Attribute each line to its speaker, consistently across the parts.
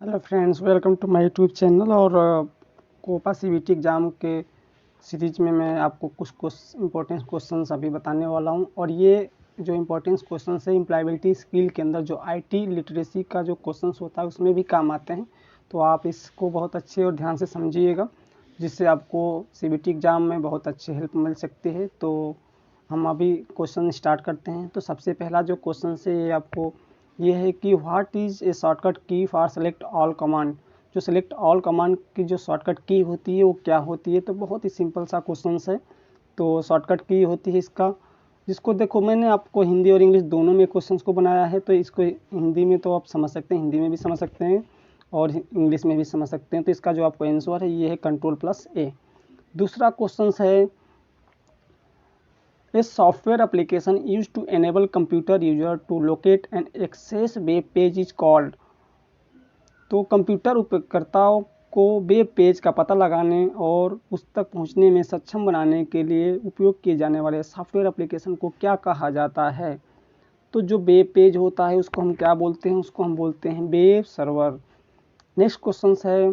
Speaker 1: Hello friends, welcome to my YouTube channel. और COPA CBT exam के series में मैं आपको कुछ इम्पोर्टेंट क्वेश्चंस अभी बताने वाला हूं। और ये जो इम्पोर्टेंट क्वेश्चंस है एम्प्लॉयबिलिटी स्किल के अंदर जो आईटी लिटरेसी का जो क्वेश्चंस होता है उसमें भी काम आते हैं। तो आप इसको बहुत अच्छे और ध्यान से समझिएगा, जिससे आपको सीबीटी एग्ज़ाम में बहुत अच्छी हेल्प मिल सकती है। तो हम अभी क्वेश्चन स्टार्ट करते हैं। तो सबसे पहला जो क्वेश्चन है ये आपको ये है कि व्हाट इज़ ए शॉर्टकट की फॉर सेलेक्ट ऑल कमांड। जो सेलेक्ट ऑल कमांड की जो शॉर्टकट की होती है वो क्या होती है। तो बहुत ही सिंपल सा क्वेश्चन है। तो शॉर्टकट की होती है इसका, जिसको देखो मैंने आपको हिंदी और इंग्लिश दोनों में क्वेश्चंस को बनाया है। तो इसको हिंदी में तो आप समझ सकते हैं, हिंदी में भी समझ सकते हैं और इंग्लिश में भी समझ सकते हैं। तो इसका जो आपको आंसर है ये है Ctrl+A। दूसरा क्वेश्चन है A software application used to enable computer user to locate and access web page is called। तो कंप्यूटर उपयोगकर्ताओं को वेब पेज का पता लगाने और उस तक पहुंचने में सक्षम बनाने के लिए उपयोग किए जाने वाले सॉफ्टवेयर एप्लीकेशन को क्या कहा जाता है। तो जो वेब पेज होता है उसको हम क्या बोलते हैं, उसको हम बोलते हैं वेब सर्वर। नेक्स्ट क्वेश्चन है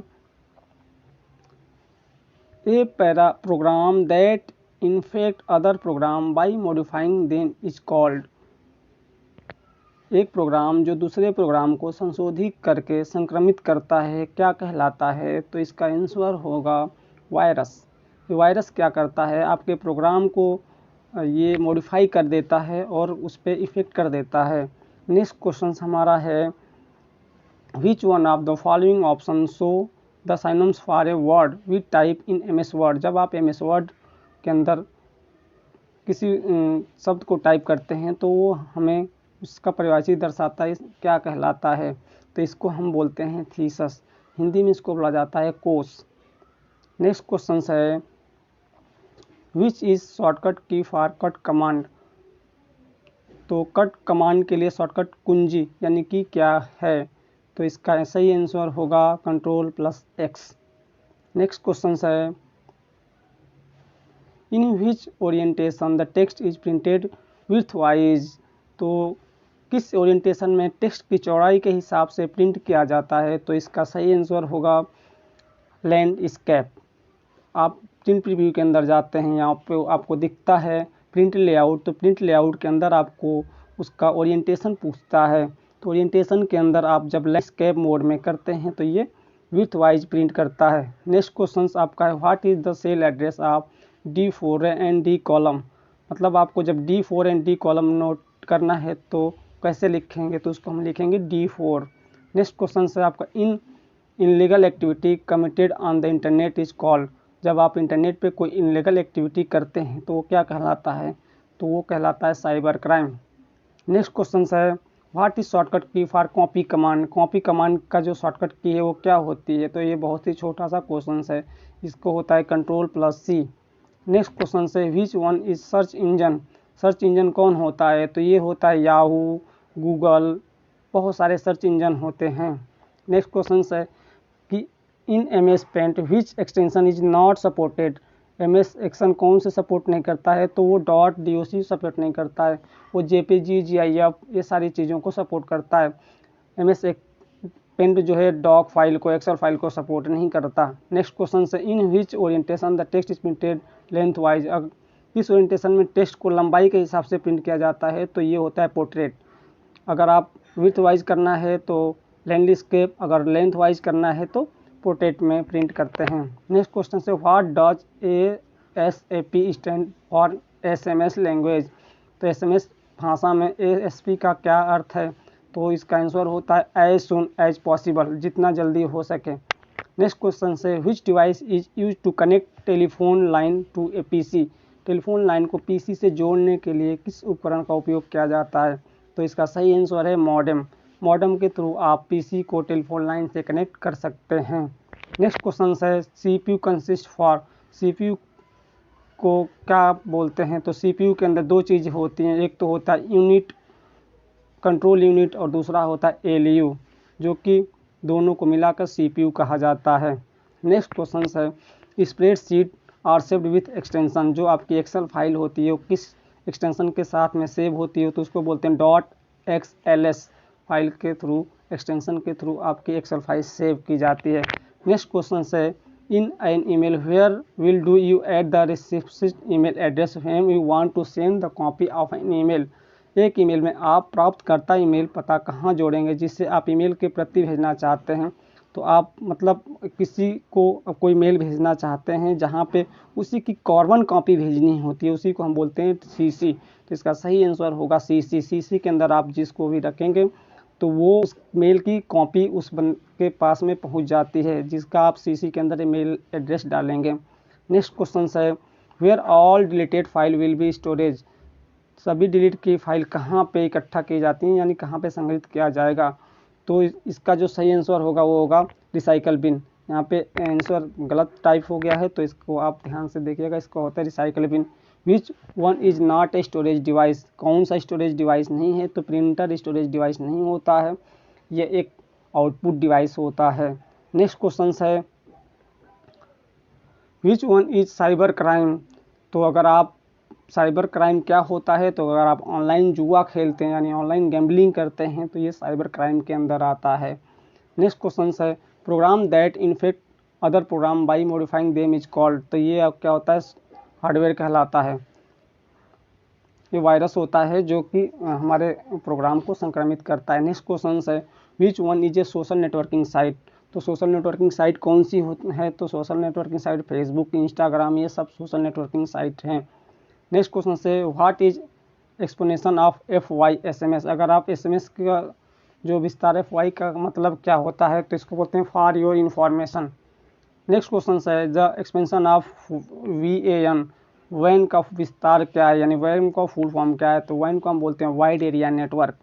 Speaker 1: a para program that infect other program by modifying them is called. एक प्रोग्राम जो दूसरे प्रोग्राम को संशोधित करके संक्रमित करता है क्या कहलाता है। तो इसका आंसर होगा वायरस। ये वायरस क्या करता है, आपके प्रोग्राम को ये मॉडिफाई कर देता है और उस पर इफ़ेक्ट कर देता है। नेक्स्ट क्वेश्चन हमारा है which one of the following option show the synonyms for a word we type in MS Word. जब आप एमएस वर्ड के अंदर किसी शब्द को टाइप करते हैं तो वो हमें उसका परिभाषी दर्शाता है क्या कहलाता है। तो इसको हम बोलते हैं थीसिस, हिंदी में इसको बोला जाता है कोश। नेक्स्ट क्वेश्चन है विच इज़ शॉर्टकट की फॉर कट कमांड। तो कट कमांड के लिए शॉर्टकट कुंजी यानी कि क्या है। तो इसका सही आंसर होगा Ctrl+X। नेक्स्ट क्वेश्चन है in which orientation the text is printed widthwise. तो किस ओरिएंटेशन में टेक्स्ट की चौड़ाई के हिसाब से प्रिंट किया जाता है। तो इसका सही आंसर होगा लैंडस्केप। आप प्रिंट प्रीव्यू के अंदर जाते हैं, यहाँ पे आपको दिखता है प्रिंट लेआउट। तो प्रिंट लेआउट के अंदर आपको उसका ओरिएंटेशन पूछता है। तो ओरिएंटेशन के अंदर आप जब लैंडस्केप मोड में करते हैं तो ये विड्थ वाइज प्रिंट करता है। नेक्स्ट क्वेश्चन आपका है what is the cell address of D4 and D column. मतलब आपको जब D4 and D column note करना है तो कैसे लिखेंगे, तो उसको हम लिखेंगे D4। नेक्स्ट क्वेश्चन है आपका in illegal activity committed on the internet is called. जब आप इंटरनेट पे कोई इनलीगल एक्टिविटी करते हैं तो वो क्या कहलाता है, तो वो कहलाता है साइबर क्राइम। नेक्स्ट क्वेश्चन है व्हाट इज शॉर्टकट की for copy command. Copy command का जो शॉर्टकट की है वो क्या होती है। तो ये बहुत ही छोटा सा क्वेश्चन है, इसको होता है Ctrl+C। नेक्स्ट क्वेश्चन है which one is search engine. Search engine कौन होता है। तो ये होता है याहू, गूगल, बहुत सारे सर्च इंजन होते हैं। नेक्स्ट क्वेश्चन है कि in M S Paint which extension is not supported. MS action कौन से सपोर्ट नहीं करता है। तो वो .doc सपोर्ट नहीं करता है, वो जेपीजी, GIF ये सारी चीज़ों को सपोर्ट करता है। एमएस पेंट जो है डॉक फाइल को, एक्सेल फाइल को सपोर्ट नहीं करता। नेक्स्ट क्वेश्चन है in which orientation the text is printed lengthwise. किस ओरिएंटेशन में टेक्स्ट को लंबाई के हिसाब से प्रिंट किया जाता है। तो ये होता है पोर्ट्रेट। अगर आप विड्थ वाइज करना है तो लैंडस्केप, अगर लेंथ वाइज करना है तो पोर्ट्रेट में प्रिंट करते हैं। नेक्स्ट क्वेश्चन से what does ASAP stand for SMS language. तो SMS भाषा में ASP का क्या अर्थ है। तो इसका आंसर होता है एज सुन एज पॉसिबल, जितना जल्दी हो सके। नेक्स्ट क्वेश्चन से which device is use to connect telephone line to a PC। Telephone line को PC से जोड़ने के लिए किस उपकरण का उपयोग किया जाता है। तो इसका सही आंसर है मॉडेम। मॉडेम के थ्रू आप PC को टेलीफोन लाइन से कनेक्ट कर सकते हैं। नेक्स्ट क्वेश्चन है CPU कंसिस्ट फॉर। CPU को क्या बोलते हैं। तो CPU के अंदर दो चीज़ें होती हैं, एक तो होता है यूनिट, कंट्रोल यूनिट, और दूसरा होता है ALU, जो कि दोनों को मिलाकर CPU कहा जाता है। नेक्स्ट क्वेश्चन है spreadsheet are saved with extension. जो आपकी एक्सेल फाइल होती है वो किस एक्सटेंशन के साथ में सेव होती है। तो उसको बोलते हैं .xls। फाइल के थ्रू, एक्सटेंशन के थ्रू आपकी एक्सेल फाइल सेव की जाती है। नेक्स्ट क्वेश्चन है, in an email where will do you at the receptionist email address when you want to send the copy of an email. एक email में आप प्राप्तकर्ता ईमेल पता कहाँ जोड़ेंगे जिससे आप ईमेल की प्रति भेजना चाहते हैं। तो आप मतलब किसी को कोई मेल भेजना चाहते हैं जहाँ पे उसी की कार्बन कॉपी भेजनी होती है, उसी को हम बोलते हैं सीसी। तो इसका सही आंसर होगा सीसी। सीसी के अंदर आप जिसको भी रखेंगे तो वो उस मेल की कॉपी उस के पास में पहुंच जाती है, जिसका आप सीसी के अंदर मेल एड्रेस डालेंगे। नेक्स्ट क्वेश्चन है, where all deleted file will be storage. सभी डिलीट की फाइल कहाँ पे इकट्ठा की जाती हैं, यानी कहाँ पे संग्रहित किया जाएगा। तो इसका जो सही आंसर होगा वो होगा रिसाइकल बिन। यहाँ पे आंसर गलत टाइप हो गया है तो इसको आप ध्यान से देखिएगा, इसको होता है recycle bin. Which one is not a storage device. कौन सा स्टोरेज डिवाइस नहीं है, तो प्रिंटर स्टोरेज डिवाइस नहीं होता है, ये एक आउटपुट डिवाइस होता है। नेक्स्ट क्वेश्चन है, which one is cyber crime. तो अगर आप साइबर क्राइम क्या होता है, तो अगर आप ऑनलाइन जुआ खेलते हैं यानी ऑनलाइन गैम्बलिंग करते हैं तो ये साइबर क्राइम के अंदर आता है। नेक्स्ट क्वेश्चन है, program that infect other program by modifying them is called. तो ये अब क्या होता है, हार्डवेयर कहलाता है। ये वायरस होता है जो कि हमारे प्रोग्राम को संक्रमित करता है। नेक्स्ट क्वेश्चन है, which one is a social networking site. तो सोशल नेटवर्किंग साइट कौन सी है, तो social networking site Facebook, Instagram, ये सब सोशल नेटवर्किंग साइट हैं। नेक्स्ट क्वेश्चन से, what is explanation of FYSMS। अगर आप SMS का जो विस्तार FY का मतलब क्या होता है, तो इसको बोलते हैं for your information. Next question है, द एक्सपेंशन ऑफ WAN। वैन का विस्तार क्या है, यानी वैन का फुल फॉर्म क्या है, तो वैन को हम बोलते हैं wide area network.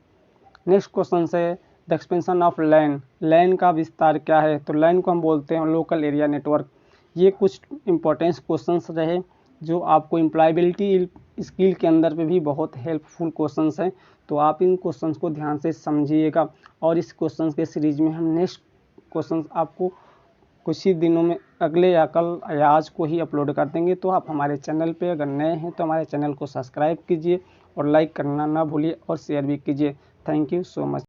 Speaker 1: Next question है, द एक्सपेंशन ऑफ लैन। लैन का विस्तार क्या है, तो लैन को हम बोलते हैं लोकल एरिया नेटवर्क। ये कुछ इंपॉर्टेंट क्वेश्चंस रहे जो आपको एम्प्लॉयबिलिटी स्किल के अंदर पे भी बहुत हेल्पफुल क्वेश्चंस हैं। तो आप इन क्वेश्चंस को ध्यान से समझिएगा और इस क्वेश्चंस के सीरीज में हम नेक्स्ट क्वेश्चंस आपको कुछ ही दिनों में अगले या कल या आज को ही अपलोड कर देंगे। तो आप हमारे चैनल पे अगर नए हैं तो हमारे चैनल को सब्सक्राइब कीजिए और लाइक करना ना भूलिए और शेयर भी कीजिए। Thank you so much.